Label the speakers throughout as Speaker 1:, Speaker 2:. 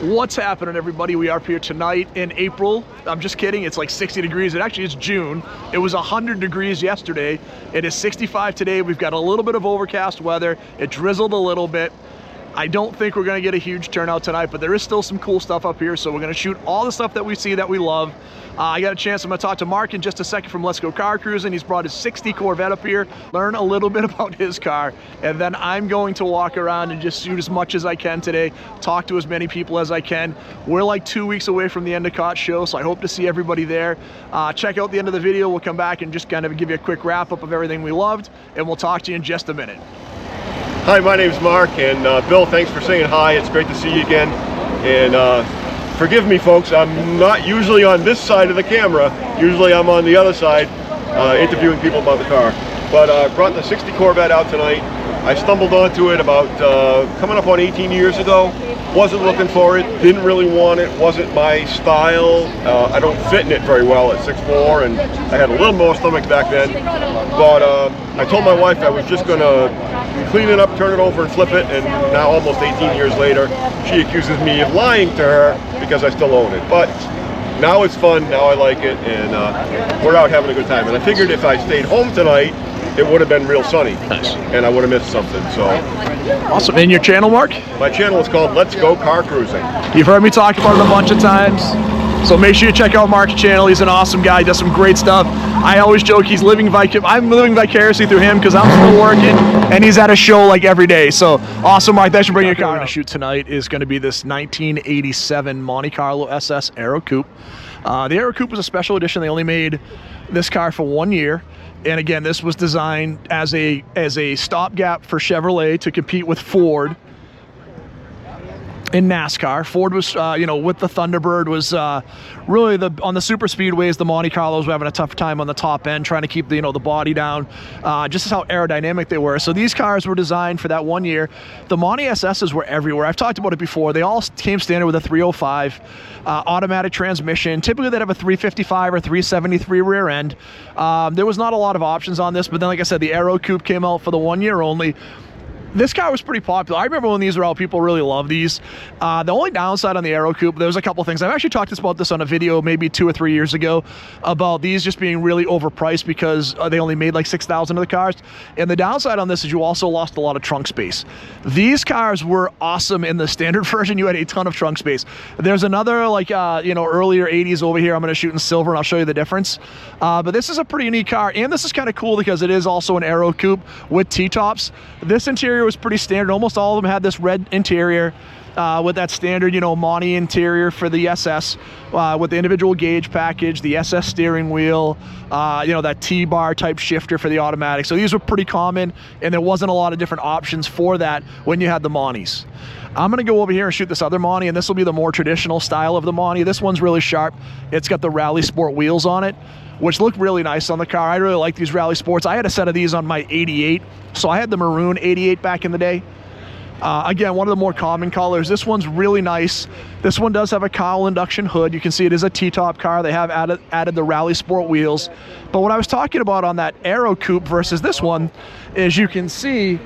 Speaker 1: What's happening, everybody? We are up here tonight in April. I'm just kidding, it's like 60 degrees. It actually is June. It was 100 degrees yesterday. It is 65 today. We've got a little bit of overcast weather. It drizzled a little bit. I don't think we're gonna get a huge turnout tonight, but there is still some cool stuff up here, so we're gonna shoot all the stuff that we see that we love. I got a chance, I'm gonna talk to Mark in just a second from Let's Go Car Cruising. He's brought his 60 Corvette up here, learn a little bit about his car, and then I'm going to walk around and just shoot as much as I can today, talk to as many people as I can. We're like 2 weeks away from the Endicott show, so I hope to see everybody there. Check out the end of the video. We'll come back and just kind of give you a quick wrap up of everything we loved, and we'll talk to you in just a minute.
Speaker 2: Hi, my name's Mark, and Bill, thanks for saying hi. It's great to see you again. And forgive me, folks, I'm not usually on this side of the camera. Usually I'm on the other side, interviewing people about the car. But I brought the 60 Corvette out tonight. I stumbled onto it about coming up on 18 years ago. Wasn't looking for it, didn't really want it, wasn't my style. I don't fit in it very well at 6'4", and I had a little more stomach back then. But I told my wife I was just gonna clean it up, turn it over and flip it, and now almost 18 years later, she accuses me of lying to her because I still own it. But now it's fun, now I like it, and we're out having a good time. And I figured if I stayed home tonight, it would have been real sunny, and I would have missed something. So
Speaker 1: awesome. And your channel, Mark?
Speaker 2: My channel is called Let's Go Car Cruising.
Speaker 1: You've heard me talk about it a bunch of times, so make sure you check out Mark's channel. He's an awesome guy, does some great stuff. I always joke I'm living vicariously through him because I'm still working and he's at a show like every day. So awesome, Mark. Thanks for bringing your car. We're going to shoot tonight is going to be this 1987 Monte Carlo SS Aero Coupe. The Aero Coupe was a special edition. They only made this car for 1 year. And again, this was designed as a stopgap for Chevrolet to compete with Ford in NASCAR. Ford was, with the Thunderbird was really on the super speedways. The Monte Carlos were having a tough time on the top end, trying to keep the body down. Just as how aerodynamic they were. So these cars were designed for that 1 year. The Monte SSs were everywhere. I've talked about it before. They all came standard with a 305 automatic transmission. Typically, they'd have a 355 or 373 rear end. There was not a lot of options on this, but then, like I said, the Aero Coupe came out for the 1 year only. This car was pretty popular. I remember when these were out, people really loved these. The only downside on the Aero Coupe, there's a couple things. I've actually talked about this on a video maybe 2 or 3 years ago about these just being really overpriced because they only made like 6,000 of the cars. And the downside on this is you also lost a lot of trunk space. These cars were awesome in the standard version. You had a ton of trunk space. There's another earlier 80s over here. I'm going to shoot in silver and I'll show you the difference. But this is a pretty unique car, and this is kind of cool because it is also an Aero Coupe with T-tops. This interior was pretty standard. Almost all of them had this red interior with that standard, Monte interior for the SS with the individual gauge package, the SS steering wheel, that T-bar type shifter for the automatic. So these were pretty common, and there wasn't a lot of different options for that when you had the Montes. I'm going to go over here and shoot this other Monte, and this will be the more traditional style of the Monte. This one's really sharp. It's got the Rally Sport wheels on it, which look really nice on the car. I really like these Rally Sports. I had a set of these on my 88, so I had the maroon 88 back in the day. Again, one of the more common colors. This one's really nice. This one does have a cowl induction hood. You can see it is a T-top car. They have added the Rally Sport wheels. But what I was talking about on that Aero Coupe versus this one is you can see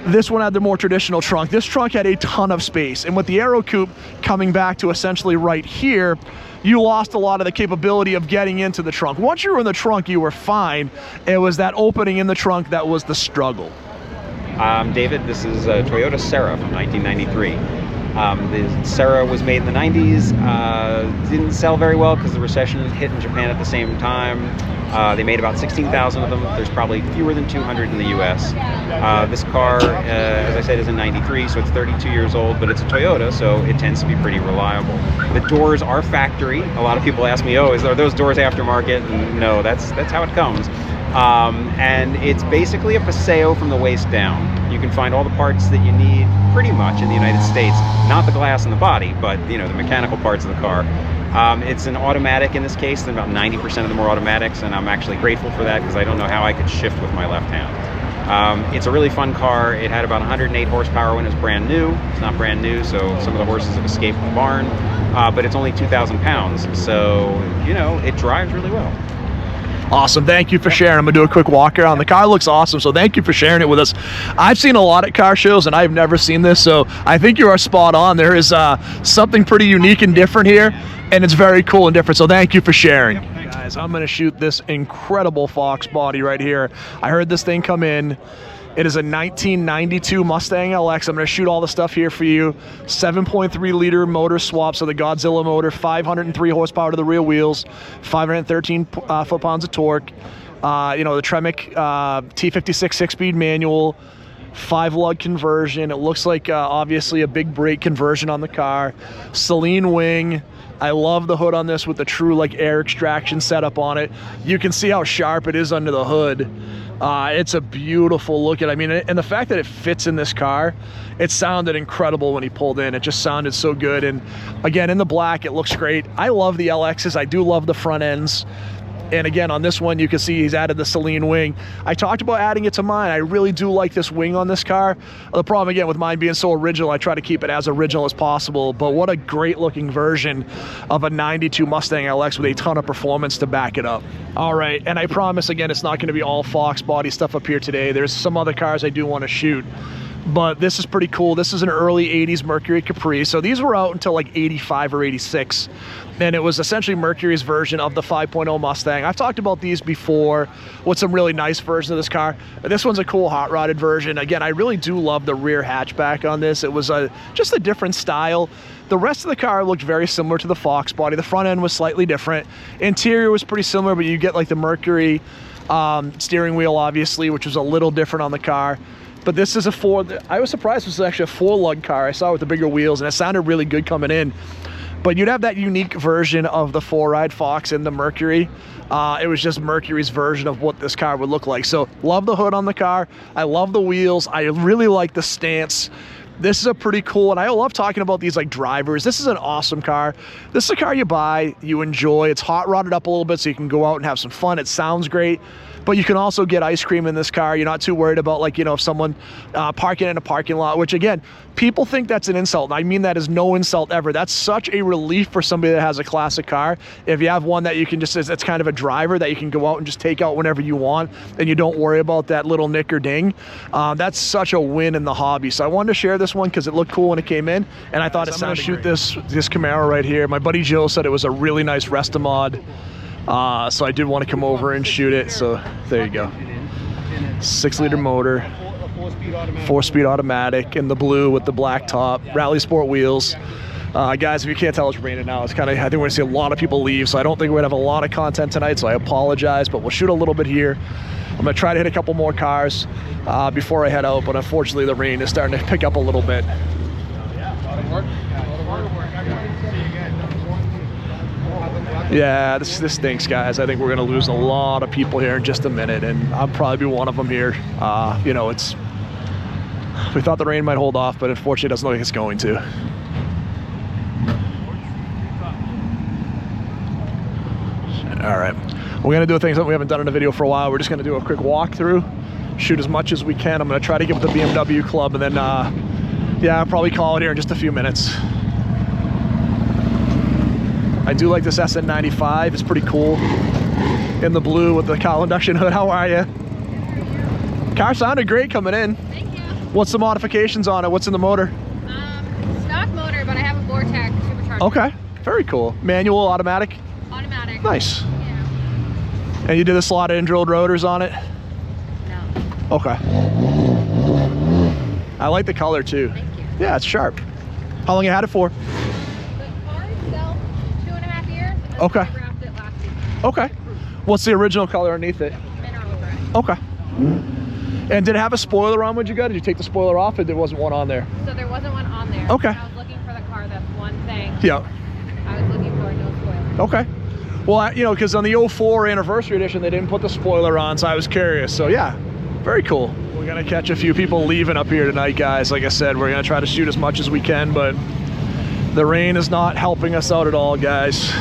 Speaker 1: this one had the more traditional trunk. This trunk had a ton of space. And with the Aero Coupe coming back to essentially right here, you lost a lot of the capability of getting into the trunk. Once you were in the trunk, you were fine. It was that opening in the trunk that was the struggle.
Speaker 3: David, this is a Toyota Sera from 1993. The Sera was made in the 90s, didn't sell very well because the recession hit in Japan at the same time. They made about 16,000 of them. There's probably fewer than 200 in the US. This car, as I said, is in 93, so it's 32 years old, but it's a Toyota, so it tends to be pretty reliable. The doors are factory. A lot of people ask me, are those doors aftermarket? And no, that's how it comes. And it's basically a Paseo from the waist down. You can find all the parts that you need pretty much in the United States. Not the glass in the body, but the mechanical parts of the car. It's an automatic in this case, and about 90% of them are automatics, and I'm actually grateful for that because I don't know how I could shift with my left hand. It's a really fun car. It had about 108 horsepower when it was brand new. It's not brand new, so some of the horses have escaped the barn, but it's only 2,000 pounds, so it drives really well.
Speaker 1: Awesome. Thank you for sharing. I'm going to do a quick walk around. The car looks awesome, so thank you for sharing it with us. I've seen a lot at car shows, and I've never seen this, so I think you are spot on. There is something pretty unique and different here, and it's very cool and different, so thank you for sharing. Guys, I'm going to shoot this incredible Fox body right here. I heard this thing come in. It is a 1992 Mustang LX. I'm going to shoot all the stuff here for you. 7.3 liter motor swap, so the Godzilla motor, 503 horsepower to the rear wheels, 513 foot-pounds of torque. You know, the Tremec T56 6-speed manual, 5-lug conversion. It looks like obviously a big brake conversion on the car. Saleen wing. I love the hood on this with the true like air extraction setup on it. You can see how sharp it is under the hood. It's a beautiful look at. I mean, and the fact that it fits in this car, it sounded incredible when he pulled in. It just sounded so good. And again, in the black, it looks great. I love the LXs. I do love the front ends. And again, on this one, you can see he's added the Saleen wing. I talked about adding it to mine. I really do like this wing on this car. The problem, again, with mine being so original, I try to keep it as original as possible. But what a great looking version of a 92 Mustang LX with a ton of performance to back it up. All right, and I promise, again, it's not going to be all Fox body stuff up here today. There's some other cars I do want to shoot. But this is pretty cool. This is an early 80s Mercury Capri. So these were out until like 85 or 86. And it was essentially Mercury's version of the 5.0 Mustang. I've talked about these before with some really nice versions of this car. This one's a cool hot rodded version. Again, I really do love the rear hatchback on this. It was just a different style. The rest of the car looked very similar to the Fox body. The front end was slightly different. Interior was pretty similar, but you get like the Mercury steering wheel, obviously, which was a little different on the car. But this is I was surprised this was actually a 4-lug car. I saw it with the bigger wheels, and it sounded really good coming in. But you'd have that unique version of the 4-ride Fox and the Mercury. It was just Mercury's version of what this car would look like. So love the hood on the car. I love the wheels. I really like the stance. This is a pretty cool, and I love talking about these like drivers. This is an awesome car. This is a car you buy, you enjoy. It's hot rodded up a little bit so you can go out and have some fun. It sounds great. But you can also get ice cream in this car. You're not too worried about, like, you know, if someone parking in a parking lot, which again, people think that's an insult. I mean that is no insult ever. That's such a relief for somebody that has a classic car. If you have one that you can just, it's kind of a driver that you can go out and just take out whenever you want, and you don't worry about that little nick or ding. That's such a win in the hobby. So I wanted to share this one because it looked cool when it came in, and I thought it sounded great. I'm gonna shoot this Camaro right here. My buddy Joe said it was a really nice Restamod. So I did want to come over and shoot it. So there you go. 6-liter motor, 4-speed automatic in the blue with the black top, Rally Sport wheels. Guys, if you can't tell, it's raining now. It's kind of, I think we're gonna see a lot of people leave, so I don't think we're gonna have a lot of content tonight, so I apologize, but we'll shoot a little bit here. I'm gonna try to hit a couple more cars before I head out, but unfortunately the rain is starting to pick up a little bit. Yeah, this stinks, guys. I think we're going to lose a lot of people here in just a minute, and I'll probably be one of them here. You know, we thought the rain might hold off, but unfortunately it doesn't look like it's going to. All right. We're going to do a thing that we haven't done in a video for a while. We're just going to do a quick walkthrough, shoot as much as we can. I'm going to try to get with the BMW club, and then, yeah, I'll probably call it here in just a few minutes. I do like this SN95. It's pretty cool. In the blue with the cowl induction hood. How are you? Car sounded great coming in.
Speaker 4: Thank you.
Speaker 1: What's the modifications on it? What's in the motor?
Speaker 4: Stock motor, but I have a Vortec supercharger.
Speaker 1: Okay, very cool. Manual, automatic?
Speaker 4: Automatic.
Speaker 1: Nice.
Speaker 4: Yeah.
Speaker 1: And you did the slotted and drilled rotors on it?
Speaker 4: No.
Speaker 1: Okay. I like the color too.
Speaker 4: Thank you.
Speaker 1: Yeah, it's sharp. How long you had it for?
Speaker 4: The car itself, 2.5 years. And
Speaker 1: Okay.
Speaker 4: I wrapped it last week.
Speaker 1: Okay. What's the original color underneath it?
Speaker 4: Mineral gray.
Speaker 1: Okay. And did it have a spoiler on when you got it? Did you take the spoiler off, or there wasn't one on there?
Speaker 4: So there wasn't one on there.
Speaker 1: Okay.
Speaker 4: I was looking for the car. That's one thing.
Speaker 1: Yeah.
Speaker 4: I was looking for no spoiler.
Speaker 1: Okay. Well, you know, because on the 04 anniversary edition, they didn't put the spoiler on, so I was curious. So yeah, very cool. We're gonna catch a few people leaving up here tonight, guys. Like I said, we're gonna try to shoot as much as we can, but the rain is not helping us out at all, guys.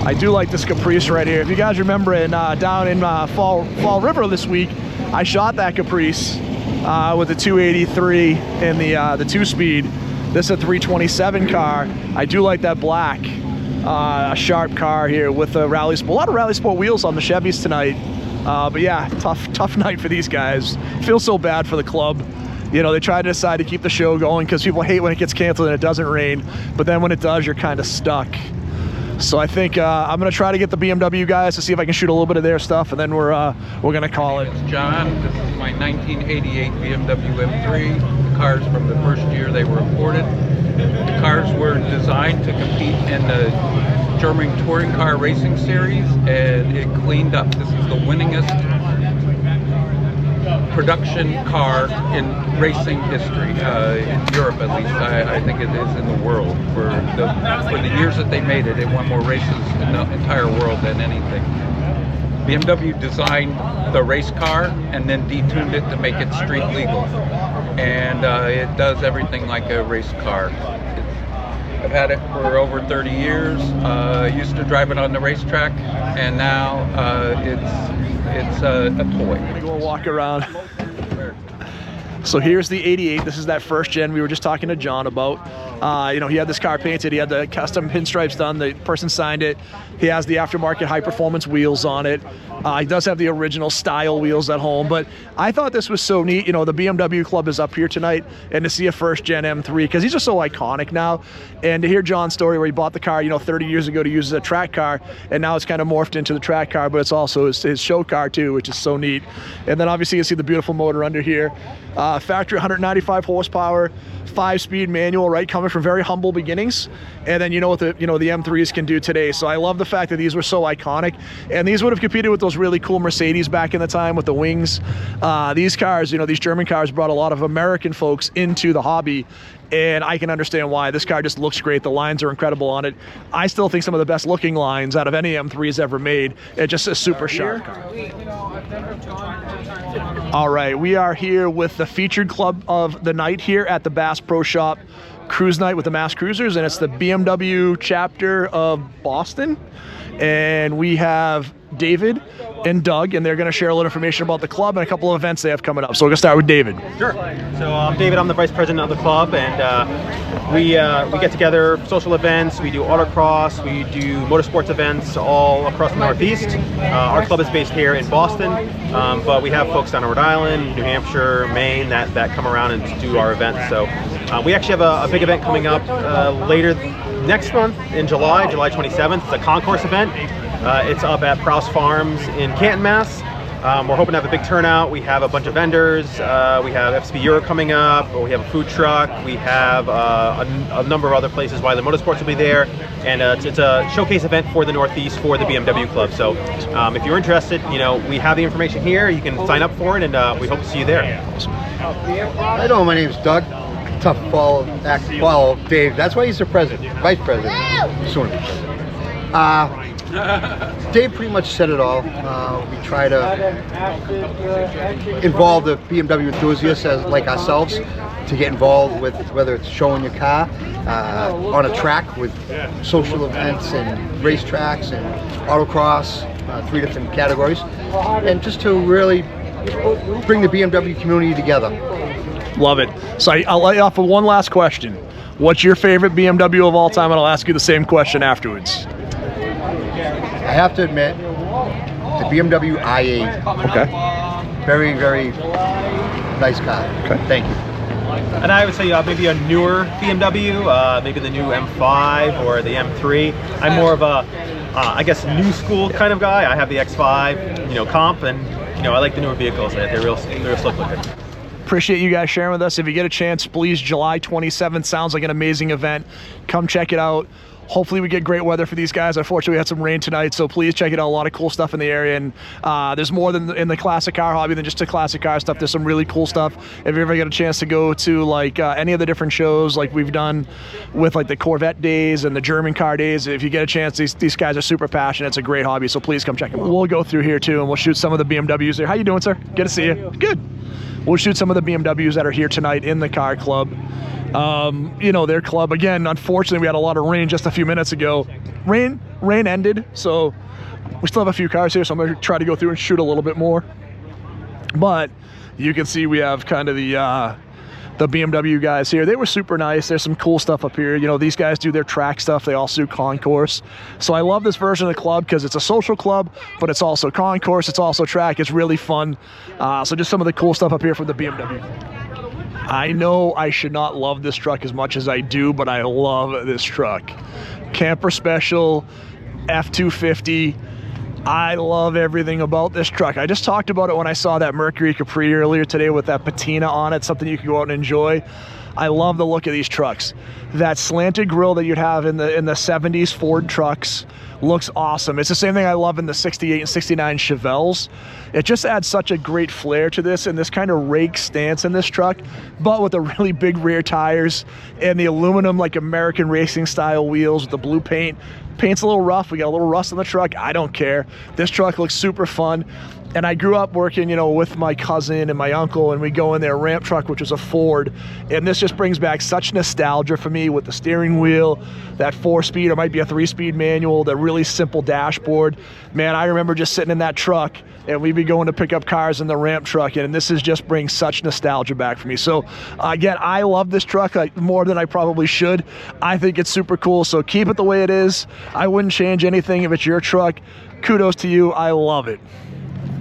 Speaker 1: I do like this Caprice right here. If you guys remember it, down in Fall River this week, I shot that Caprice with the 283 and the 2-speed. This is a 327 car. I do like that black. a sharp car here with a rally sport. A lot of rally sport wheels on the Chevys tonight. But yeah, tough night for these guys. Feel so bad for the club. You know, they try to decide to keep the show going because people hate when it gets canceled and it doesn't rain. But then when it does, you're kind of stuck. So I think I'm going to try to get the BMW guys to see if I can shoot a little bit of their stuff, and then we're going to call it.
Speaker 5: It's John. This is my 1988 BMW M3. The cars from the first year they were imported. The cars were designed to compete in the German touring car racing series, and it cleaned up. This is the winningest production car in racing history, in Europe at least. I think it is in the world. For the years that they made it, it won more races in the entire world than anything. BMW designed the race car and then detuned it to make it street legal. And it does everything like a race car. I've had it for over 30 years. Used to drive it on the racetrack, and now it's a toy.
Speaker 1: I'm gonna go walk around. So here's the 88. This is that first gen we were just talking to John about. You know, he had this car painted. He had the custom pinstripes done. The person signed it. He has the aftermarket high performance wheels on it. He does have the original style wheels at home, but I thought this was so neat. You know, the BMW club is up here tonight, and to see a first gen M3, because these are so iconic now, and to hear John's story where he bought the car, you know, 30 years ago to use as a track car, and now it's kind of morphed into the track car, but it's also his show car too, which is so neat. And then obviously you see the beautiful motor under here. Factory 195 horsepower, 5-speed manual, right, coming from very humble beginnings. And then you know what the M3s can do today. So I love the fact that these were so iconic, and these would have competed with those really cool Mercedes back in the time with the wings. These cars, you know, these German cars brought a lot of American folks into the hobby, and I can understand why. This car just looks great. The lines are incredible on it. I still think some of the best looking lines out of any M3s ever made. It's just a super sharp car. All right, we are here with the featured club of the night here at the Bass Pro Shop Cruise Night with the Mass Cruisers, and it's the BMW chapter of Boston. And we have David and Doug, and they're going to share a little information about the club and a couple of events they have coming up. So we're going to start with David.
Speaker 6: Sure. So I'm David. I'm the vice president of the club, and we get together, social events. We do autocross. We do motorsports events all across the Northeast. Our club is based here in Boston, but we have folks down in Rhode Island, New Hampshire, Maine that come around and do our events. So we actually have a big event coming up later next month in July 27th. It's a concourse event. It's up at Prowse Farms in Canton, Mass. We're hoping to have a big turnout. We have a bunch of vendors. We have FSB Euro coming up. We have a food truck. We have a number of other places. Wiley Motorsports will be there. And it's a showcase event for the Northeast for the BMW Club. So if you're interested, you know, we have the information here. You can sign up for it, and we hope to see you there.
Speaker 7: Hi, my name's Doug. Tough follow Dave. That's why he's the president, vice president. Soon to be president. Dave pretty much said it all. We try to involve the BMW enthusiasts like ourselves to get involved with whether it's showing your car on a track with social events and racetracks and autocross, 3 different categories, and just to really bring the BMW community together.
Speaker 1: Love it. So I'll let you off with one last question. What's your favorite BMW of all time? And I'll ask you the same question afterwards.
Speaker 7: I have to admit, the BMW i8.
Speaker 1: Okay.
Speaker 7: Very, very nice car.
Speaker 1: Okay.
Speaker 7: Thank you.
Speaker 6: And I would say maybe a newer BMW, maybe the new M5 or the M3. I'm more of a, I guess, new school kind of guy. I have the X5, you know, comp, and you know, I like the newer vehicles. They're real slick looking.
Speaker 1: Appreciate you guys sharing with us. If you get a chance, please, July 27th sounds like an amazing event. Come check it out. Hopefully we get great weather for these guys. Unfortunately, we had some rain tonight, so please check it out. A lot of cool stuff in the area, and there's more than in the classic car hobby than just the classic car stuff. There's some really cool stuff. If you ever get a chance to go to like any of the different shows like we've done with like the Corvette days and the German car days, if you get a chance, these guys are super passionate. It's a great hobby, so please come check them out. We'll go through here too, and we'll shoot some of the BMWs there. How you doing, sir? Good to see you. Good. We'll shoot some of the BMWs that are here tonight in the car club. You know, their club, again, unfortunately we had a lot of rain just a few minutes ago. Rain ended, so we still have a few cars here, so I'm going to try to go through and shoot a little bit more. But you can see we have kind of the the BMW guys here. They were super nice. There's some cool stuff up here. You know, these guys do their track stuff. They also do concourse. So I love this version of the club because it's a social club, but it's also concourse. It's also track. It's really fun. So just some of the cool stuff up here from the BMW. I know I should not love this truck as much as I do, but I love this truck. Camper Special, F250. I love everything about this truck. I just talked about it when I saw that Mercury Capri earlier today with that patina on it, something you can go out and enjoy. I love the look of these trucks. That slanted grille that you'd have in the 70s Ford trucks looks awesome. It's the same thing I love in the 68 and 69 Chevelles. It just adds such a great flair to this and this kind of rake stance in this truck, but with the really big rear tires and the aluminum like American racing style wheels with the blue paint. Paint's a little rough. We got a little rust on the truck. I don't care. This truck looks super fun. And I grew up working, you know, with my cousin and my uncle, and we go in their ramp truck, which was a Ford. And this just brings back such nostalgia for me with the steering wheel, that 4-speed, or might be a 3-speed manual, the really simple dashboard. Man, I remember just sitting in that truck, and we'd be going to pick up cars in the ramp truck, and this is just brings such nostalgia back for me. So again, I love this truck more than I probably should. I think it's super cool, so keep it the way it is. I wouldn't change anything if it's your truck. Kudos to you. I love it.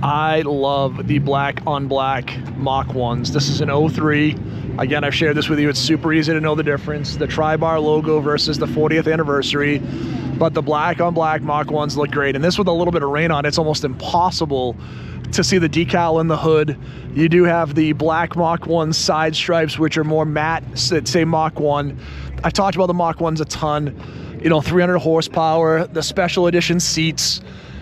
Speaker 1: I love the black on black Mach 1s. This is an 03. Again, I've shared this with you. It's super easy to know the difference. The tri-bar logo versus the 40th anniversary. But the black on black Mach 1s look great. And this with a little bit of rain on, it's almost impossible to see the decal in the hood. You do have the black Mach 1 side stripes, which are more matte, say Mach 1. I talked about the Mach 1s a ton. You know, 300 horsepower, the special edition seats,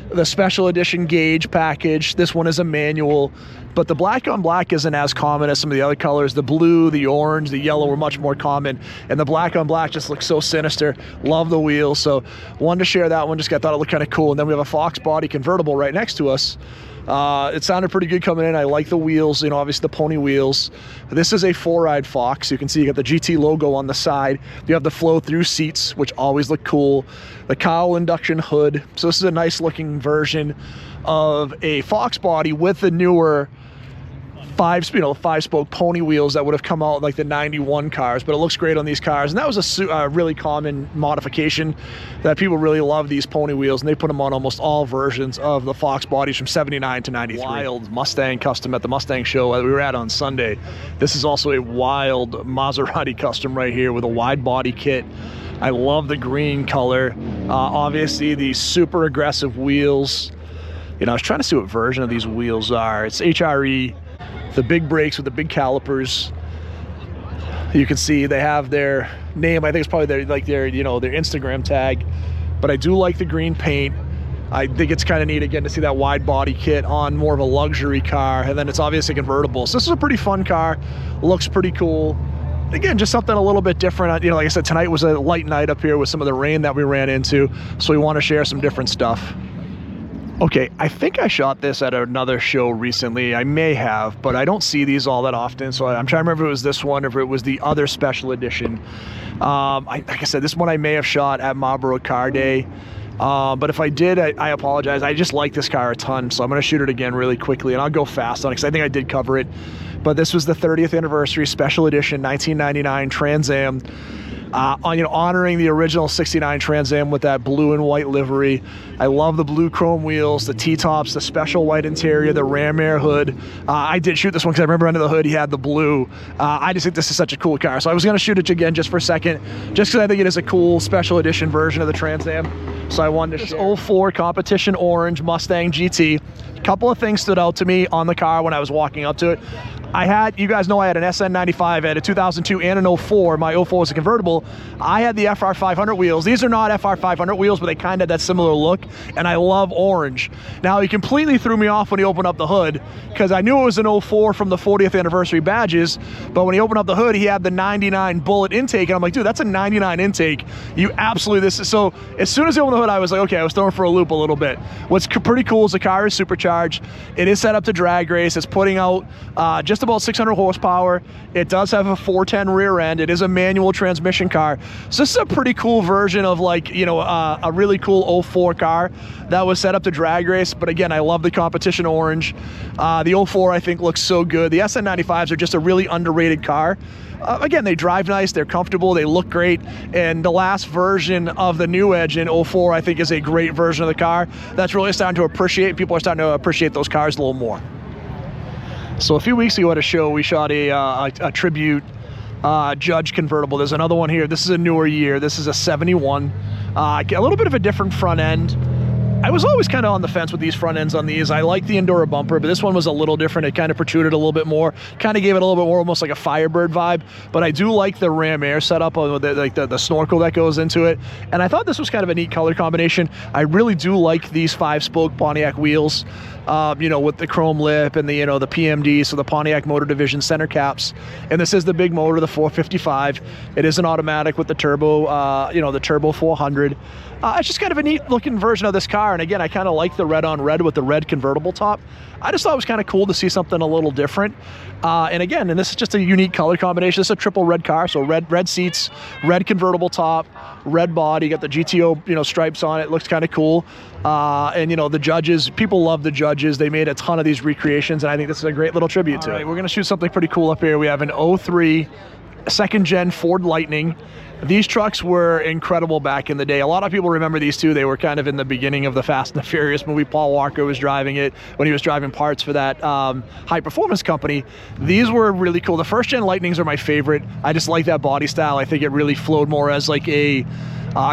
Speaker 1: the special edition gauge package. This one is a manual, but the black on black isn't as common as some of the other colors. The blue, the orange, the yellow were much more common, and the black on black just looks so sinister. Love the wheels, so wanted to share that one. Just thought it looked kind of cool. And then we have a Fox body convertible right next to us. It sounded pretty good coming in. I like the wheels, you know, obviously the pony wheels. This is a 4-ride Fox. You can see you got the GT logo on the side. You have the flow-through seats, which always look cool. The cowl induction hood. So this is a nice looking version of a Fox body with the newer 5-spoke pony wheels that would have come out like the 91 cars, but it looks great on these cars. And that was a really common modification that people really love, these pony wheels, and they put them on almost all versions of the Fox bodies from 79 to 93. Wild Mustang custom at the Mustang show that we were at on Sunday. This is also a wild Maserati custom right here with a wide body kit. I love the green color. Obviously the super aggressive wheels. You know, I was trying to see what version of these wheels are. It's HRE. The big brakes with the big calipers. You can see they have their name. I think it's probably their Instagram tag. But I do like the green paint. I think it's kind of neat again to see that wide body kit on more of a luxury car, and then it's obviously convertible. So this is a pretty fun car. Looks pretty cool. Again, just something a little bit different. You know, like I said, tonight was a light night up here with some of the rain that we ran into, so we want to share some different stuff. Okay, I think I shot this at another show recently. I may have, but I don't see these all that often, so I'm trying to remember if it was this one or if it was the other special edition. Like I said, this one I may have shot at Marlboro Car Day, but if I did, I apologize. I just like this car a ton, so I'm going to shoot it again really quickly, and I'll go fast on it because I think I did cover it. But this was the 30th anniversary special edition 1999 Trans Am. Honoring the original 69 Trans Am with that blue and white livery. I love the blue chrome wheels, the T-tops, the special white interior, the ram air hood. I did shoot this one because I remember under the hood he had the blue. I just think this is such a cool car. So I was going to shoot it again just for a second, just because I think it is a cool special edition version of the Trans Am. So I wanted to share. This 04 competition orange Mustang GT. A couple of things stood out to me on the car when I was walking up to it. You guys know I had an SN95, I had a 2002 and an 04. My 04 was a convertible. I had the FR500 wheels. These are not FR500 wheels, but they kind of had that similar look, and I love orange. Now, he completely threw me off when he opened up the hood, because I knew it was an 04 from the 40th anniversary badges, but when he opened up the hood, he had the 99 bullet intake, and I'm like, dude, that's a 99 intake. You absolutely, so as soon as he opened the hood, I was like, okay, I was throwing for a loop a little bit. What's pretty cool is the car is supercharged. It is set up to drag race. It's putting out just just about 600 horsepower. It does have a 410 rear end. It is a manual transmission car. So this is a pretty cool version of like, you know, a really cool 04 car that was set up to drag race. But again, I love the competition orange. The 04 I think looks so good. The SN95s are just a really underrated car. Again, they drive nice, they're comfortable, they look great, and the last version of the new Edge in 04 I think is a great version of the car that's really starting to appreciate. People are starting to appreciate those cars a little more. So a few weeks ago at a show, we shot a tribute Judge convertible. There's another one here. This is a newer year. This is a 71. A little bit of a different front end. I was always kind of on the fence with these front ends on these. I like the Enduro bumper, but this one was a little different. It kind of protruded a little bit more, kind of gave it a little bit more almost like a Firebird vibe. But I do like the Ram Air setup, like the snorkel that goes into it. And I thought this was kind of a neat color combination. I really do like these 5-spoke Pontiac wheels, you know, with the chrome lip and the, you know, the PMD, so the Pontiac Motor Division center caps. And this is the big motor, the 455. It is an automatic with the turbo, you know, the turbo 400. It's just kind of a neat looking version of this car. And again, I kind of like the red on red with the red convertible top. I just thought it was kind of cool to see something a little different. And again, and this is just a unique color combination. This is a triple red car, so red seats, red convertible top, red body. You got the GTO, you know, stripes on it. Looks kind of cool. And you know, the Judges, people love the Judges. They made a ton of these recreations, and I think this is a great little tribute to it. We're gonna shoot something pretty cool up here. We have an 03 second gen Ford Lightning. These trucks were incredible back in the day. A lot of people remember these too. They were kind of in the beginning of the Fast and the Furious movie. Paul Walker was driving it when he was driving parts for that high performance company. These were really cool. The first gen Lightnings are my favorite. I just like that body style. I think it really flowed more as like a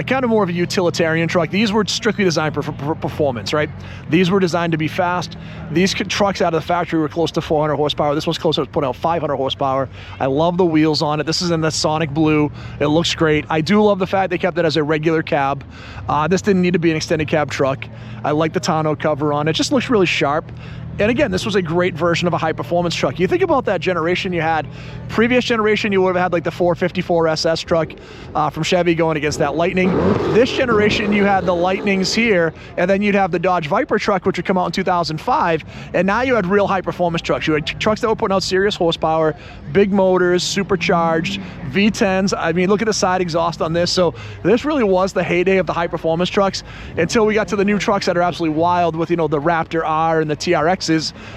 Speaker 1: kind of more of a utilitarian truck. These were strictly designed for performance, right? These were designed to be fast. These trucks out of the factory were close to 400 horsepower. This one's closer to putting out 500 horsepower. I love the wheels on it. This is in the Sonic Blue. It looks great. I do love the fact they kept it as a regular cab. This didn't need to be an extended cab truck. I like the tonneau cover on it. It just looks really sharp. And again, this was a great version of a high-performance truck. You think about that generation you had. Previous generation, you would have had like the 454 SS truck from Chevy going against that Lightning. This generation, you had the Lightnings here, and then you'd have the Dodge Viper truck, which would come out in 2005. And now you had real high-performance trucks. You had trucks that were putting out serious horsepower, big motors, supercharged, V10s. I mean, look at the side exhaust on this. So this really was the heyday of the high-performance trucks until we got to the new trucks that are absolutely wild with, you know, the Raptor R and the TRX,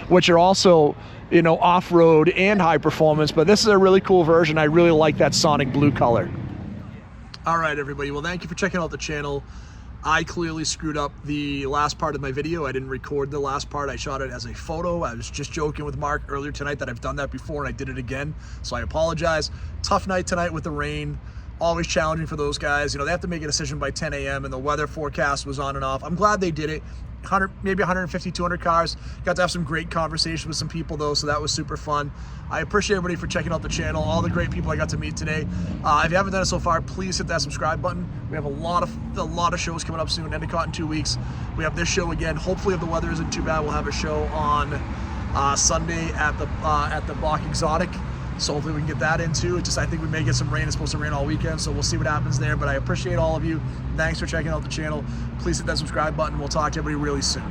Speaker 1: which are also, you know, off-road and high performance. But this is a really cool version. I really like that Sonic Blue color. All right, everybody. Well, thank you for checking out the channel. I clearly screwed up the last part of my video. I didn't record the last part. I shot it as a photo. I was just joking with Mark earlier tonight that I've done that before and I did it again. So I apologize. Tough night tonight with the rain. Always challenging for those guys. You know, they have to make a decision by 10 a.m. and the weather forecast was on and off. I'm glad they did it. 100, maybe 150, 200 cars. Got to have some great conversation with some people though, so that was super fun. I appreciate everybody for checking out the channel, all the great people I got to meet today. If you haven't done it so far, please hit that subscribe button. We have a lot of shows coming up soon. Endicott in 2 weeks. We have this show again. Hopefully, if the weather isn't too bad, we'll have a show on Sunday at the Bach Exotic. So hopefully we can get that into. I think we may get some rain. It's supposed to rain all weekend, so we'll see what happens there. But I appreciate all of you. Thanks for checking out the channel. Please hit that subscribe button. We'll talk to everybody really soon.